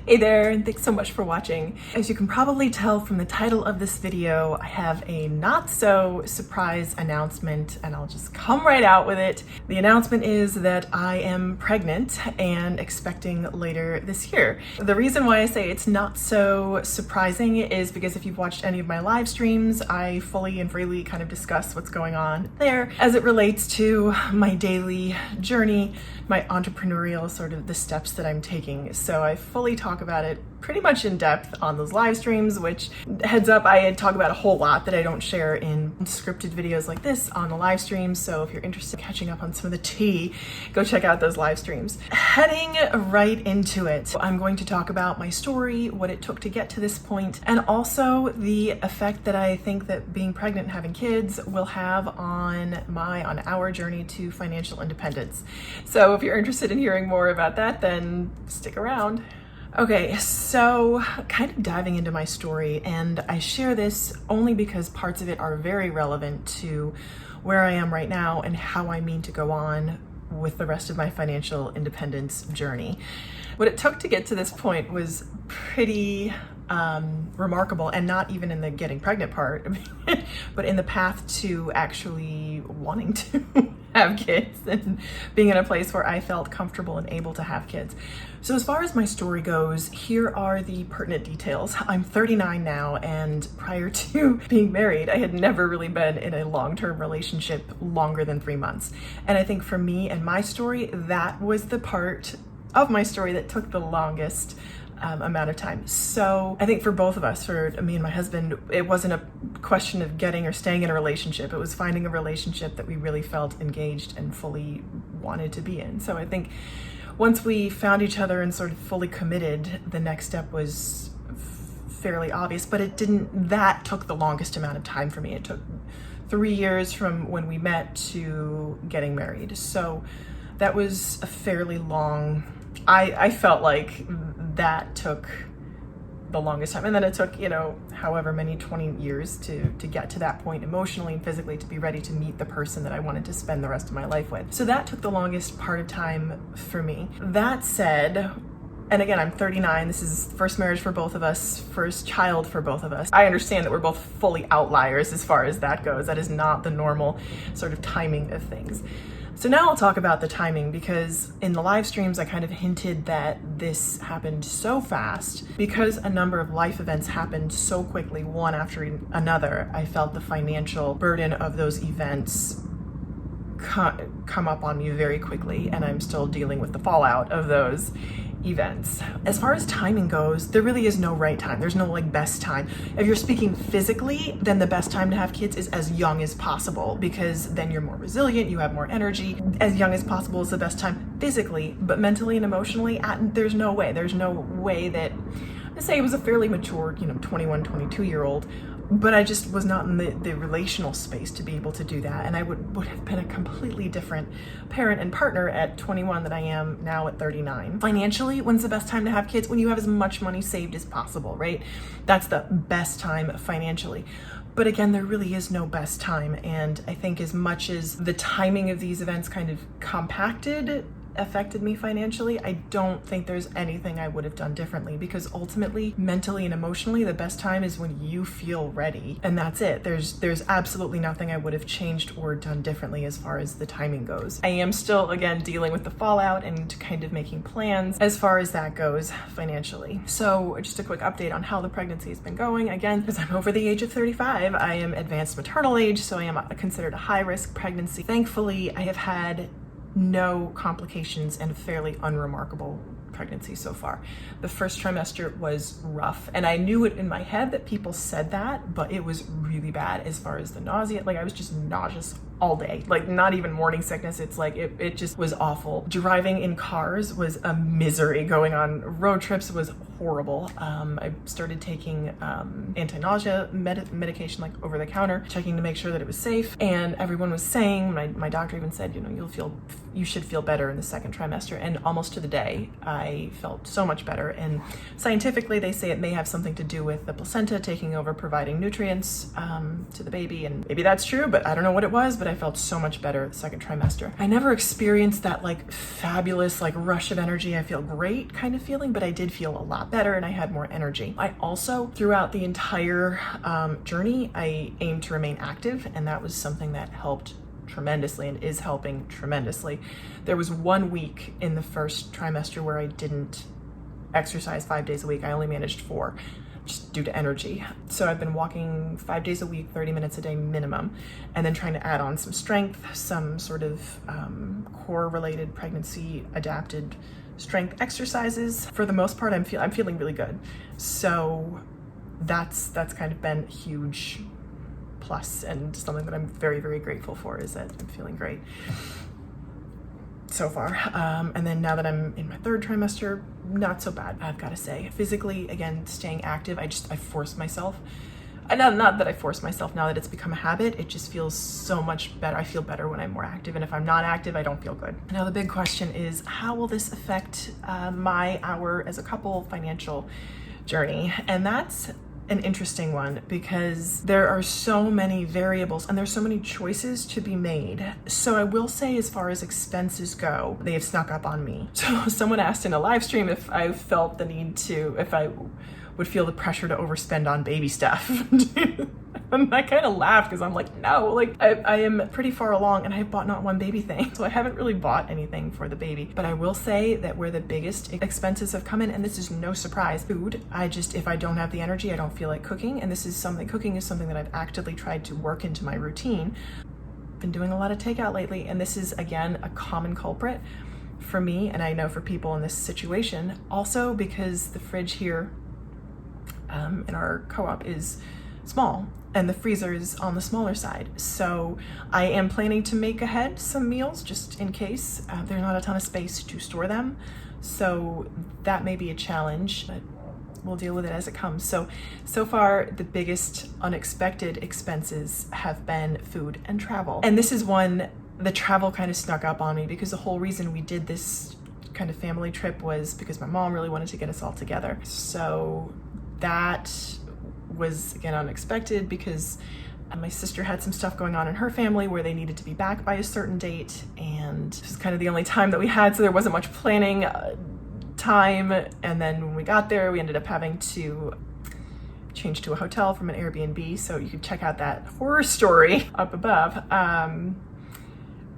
Hey there, and thanks so much for watching. As you can probably tell from the title of this video, I have a not so surprise announcement, and I'll just come right out with it. The announcement is that I am pregnant and expecting later this year. The reason why I say it's not so surprising is because if you've watched any of my live streams, I fully and freely kind of discuss what's going on there as it relates to my daily journey, my entrepreneurial sort of the steps that I'm taking. So I fully talk about it pretty much in depth on those live streams, which, heads up, I talk about a whole lot that I don't share in scripted videos like this on the live streams. So if you're interested in catching up on some of the tea, go check out those live streams. Heading right into it, I'm going to talk about my story, what it took to get to this point, and also the effect that I think that being pregnant and having kids will have on our journey to financial independence. So if you're interested in hearing more about that, then stick around. Okay, so kind of diving into my story, and I share this only because parts of it are very relevant to where I am right now and how I mean to go on with the rest of my financial independence journey. What it took to get to this point was pretty remarkable, and not even in the getting pregnant part, but in the path to actually wanting to have kids and being in a place where I felt comfortable and able to have kids. So as far as my story goes, here are the pertinent details. I'm 39 now, and prior to being married, I had never really been in a long-term relationship longer than 3 months. And I think for me and my story, that was the part of my story that took the longest amount of time. So I think for both of us, for me and my husband, it wasn't a question of getting or staying in a relationship. It was finding a relationship that we really felt engaged and fully wanted to be in. So I think once we found each other and sort of fully committed, the next step was fairly obvious, but that took the longest amount of time for me. It took 3 years from when we met to getting married. So that was a fairly long, I felt like that took the longest time. And then it took, however many 20 years to get to that point emotionally and physically to be ready to meet the person that I wanted to spend the rest of my life with. So that took the longest part of time for me. That said, and again, I'm 39. This is first marriage for both of us, first child for both of us. I understand that we're both fully outliers as far as that goes. That is not the normal sort of timing of things. So now I'll talk about the timing, because in the live streams I kind of hinted that this happened so fast because a number of life events happened so quickly, one after another. I felt the financial burden of those events come up on me very quickly, and I'm still dealing with the fallout of those events. As far as timing goes, there really is no right time. There's no best time. If you're speaking physically, then the best time to have kids is as young as possible, because then you're more resilient, you have more energy. As young as possible is the best time physically, but mentally and emotionally, there's no way. There's no way that, let's say it was a fairly mature, 21, 22-year-old, but I just was not in the relational space to be able to do that. And I would have been a completely different parent and partner at 21 than I am now at 39. Financially, when's the best time to have kids? When you have as much money saved as possible, right? That's the best time financially. But again, there really is no best time. And I think as much as the timing of these events kind of affected me financially, I don't think there's anything I would have done differently, because ultimately, mentally and emotionally, the best time is when you feel ready, and that's it. There's absolutely nothing I would have changed or done differently as far as the timing goes. I am still, again, dealing with the fallout and kind of making plans as far as that goes financially. So just a quick update on how the pregnancy has been going. Again, because I'm over the age of 35, I am advanced maternal age, so I am considered a high-risk pregnancy. Thankfully, I have had no complications and a fairly unremarkable pregnancy so far. The first trimester was rough, and I knew it in my head that people said that, but it was really bad as far as the nausea. I was just nauseous all day, not even morning sickness. It's it just was awful. Driving in cars was a misery. Going on road trips was horrible. I started taking anti-nausea medication over the counter, checking to make sure that it was safe. And everyone was saying, my doctor even said, you should feel better in the second trimester. And almost to the day, I felt so much better. And scientifically, they say it may have something to do with the placenta taking over, providing nutrients to the baby. And maybe that's true, but I don't know what it was. But that I felt so much better the second trimester. I never experienced that like fabulous like rush of energy, I feel great kind of feeling, but I did feel a lot better and I had more energy. I also, throughout the entire journey, I aimed to remain active, and that was something that helped tremendously and is helping tremendously. There was 1 week in the first trimester where I didn't exercise 5 days a week. I only managed 4, just due to energy. So I've been walking 5 days a week, 30 minutes a day minimum, and then trying to add on some strength, some sort of core related pregnancy adapted strength exercises. For the most part, I'm feeling really good. So that's kind of been huge plus, and something that I'm very, very grateful for is that I'm feeling great so far. And then now that I'm in my 3rd trimester, not so bad, I've got to say. Physically, again, staying active, I force myself. Not that I force myself, now that it's become a habit, it just feels so much better. I feel better when I'm more active, and if I'm not active, I don't feel good. Now the big question is, how will this affect our as a couple financial journey? And that's an interesting one, because there are so many variables and there's so many choices to be made. So I will say, as far as expenses go, they have snuck up on me. So someone asked in a live stream if I felt the need to, if I would feel the pressure to overspend on baby stuff. And I kind of laughed, because I'm like, no, like I am pretty far along and I have bought not one baby thing. So I haven't really bought anything for the baby. But I will say that where the biggest expenses have come in, and this is no surprise, food. If I don't have the energy, I don't feel like cooking. And cooking is something that I've actively tried to work into my routine. Been doing a lot of takeout lately, and this is again a common culprit for me, and I know for people in this situation also, because the fridge here in our co-op is small and the freezer is on the smaller side. So I am planning to make ahead some meals just in case. There's not a ton of space to store them, so that may be a challenge, but we'll deal with it as it comes. So far, the biggest unexpected expenses have been food and travel. And this is one, the travel kind of snuck up on me, because the whole reason we did this kind of family trip was because my mom really wanted to get us all together. So that was again unexpected, because my sister had some stuff going on in her family where they needed to be back by a certain date, and it was kind of the only time that we had, so there wasn't much planning time. And then when we got there, we ended up having to change to a hotel from an Airbnb, so you could check out that horror story up above.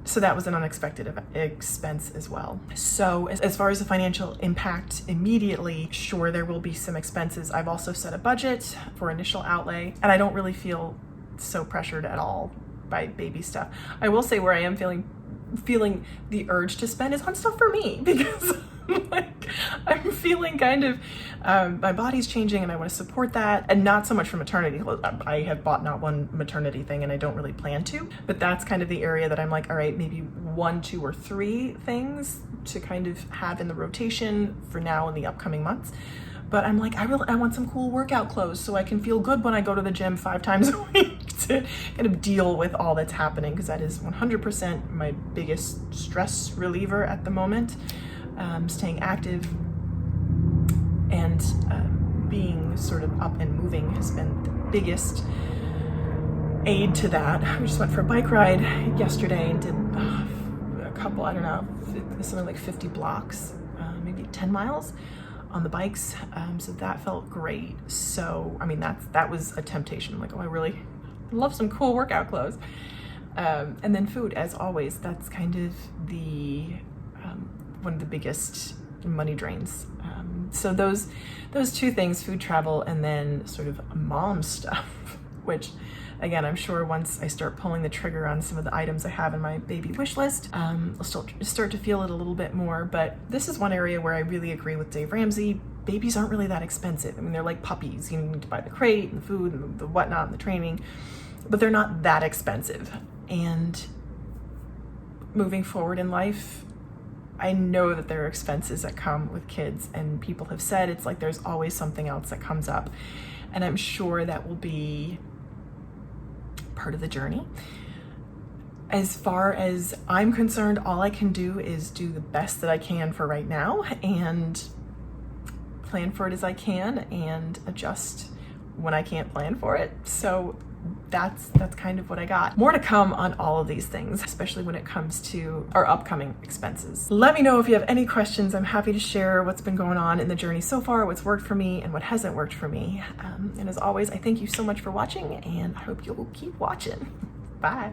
So that was an unexpected expense as well. So as far as the financial impact immediately, sure, there will be some expenses. I've also set a budget for initial outlay, and I don't really feel so pressured at all by baby stuff. I will say where I am feeling the urge to spend is on stuff for me, because like I'm feeling kind of my body's changing and I want to support that, and not so much for maternity. I have bought not one maternity thing and I don't really plan to, but that's kind of the area that I'm like, all right, maybe 1, 2, or 3 things to kind of have in the rotation for now in the upcoming months. But I'm like, I want some cool workout clothes so I can feel good when I go to the gym 5 times a week to kind of deal with all that's happening, because that is 100% my biggest stress reliever at the moment. Staying active and being sort of up and moving has been the biggest aid to that. We just went for a bike ride yesterday and did a couple, I don't know, something like 50 blocks, maybe 10 miles on the bikes. So that felt great. So, I mean, that was a temptation. I'm like, oh, I really love some cool workout clothes. And then food, as always, that's kind of one of the biggest money drains. So those 2 things, food, travel, and then sort of mom stuff, which again, I'm sure once I start pulling the trigger on some of the items I have in my baby wish list, I'll start to feel it a little bit more. But this is one area where I really agree with Dave Ramsey. Babies aren't really that expensive. I mean, they're like puppies. You need to buy the crate and the food and the whatnot and the training, but they're not that expensive. And moving forward in life, I know that there are expenses that come with kids, and people have said it's like there's always something else that comes up. And I'm sure that will be part of the journey. As far as I'm concerned, all I can do is do the best that I can for right now and plan for it as I can and adjust when I can't plan for it. So that's kind of what I got. More to come on all of these things, especially when it comes to our upcoming expenses. Let me know if you have any questions. I'm happy to share what's been going on in the journey so far, what's worked for me and what hasn't worked for me. And as always, I thank you so much for watching, and I hope you'll keep watching. Bye.